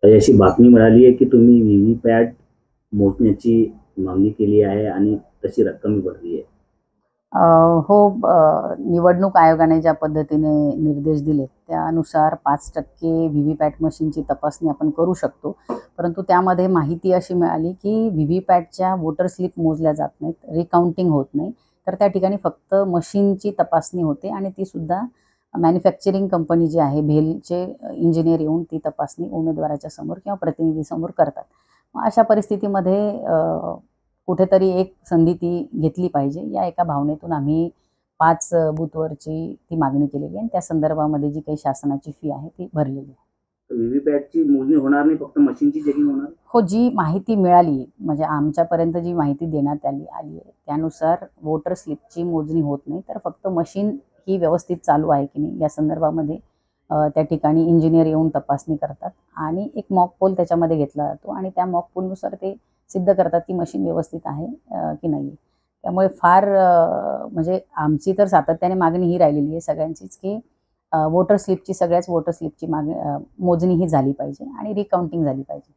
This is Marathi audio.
अशी बातमी मिळाली आहे की तुम्ही व्हीव्हीपॅट मोजण्याची मागणी केली आहे आणि तशी रक्कम भरली आहे. अ, हो. निवडणूक आयोगाने ज्या पद्धतीने निर्देश दिलेत, त्यानुसार 5% व्ही-व्ही-पॅट मशीनची तपासणी आपण करू शकतो. परंतु त्यामध्ये माहिती अशी मिळाली, की व्ही-व्ही-पॅटच्या वोटर स्लिप मोजल्या जात नाहीत, रिकाउंटिंग होत नाही. तर त्या ठिकाणी फक्त मशीनची तपासणी होते आणि ती सुद्धा मॅन्युफॅक्चरिंग कंपनी जी आहे, भेलचे इंजिनिअर येऊन ती तपासणी उमेदवाराच्या समोर किंवा प्रतिनिधीसमोर करतात. मग अशा परिस्थितीमध्ये कुठेतरी एक संधी ती घेतली पाहिजे, या एका भावनेतून आम्ही 5 बूथवरची ती मागणी केलेली आहे आणि त्या संदर्भामध्ये जी काही शासनाची फी आहे ती भरलेली आहे. व्हीव्हीपॅटची मोजणी होणार नाही, फक्त मशीनची चेकिंग होणार? हो, जी माहिती मिळाली म्हणजे आमच्यापर्यंत जी माहिती देण्यात आली आहे, त्यानुसार वोटर स्लिपची मोजणी होत नाही, तर फक्त मशीन ही व्यवस्थित चालू आहे की नाही या संदर्भामध्ये त्या ठिकाणी इंजिनिअर येऊन तपासणी करतात आणि एक मॉक पोल त्याच्यामध्ये घेतला जातो आणि त्या मॉक पोलनुसार ते सिद्ध करतात की मशीन व्यवस्थित आहे की नाही. त्यामुळे फार म्हणजे आमची तर सातत्याने मागणी ही राहिलेली आहे सगळ्यांचीच, की वोटर स्लिपची सगळ्याच वोटर स्लिपची मोजणी ही झाली पाहिजे आणि रिकाउंटिंग झाली पाहिजे.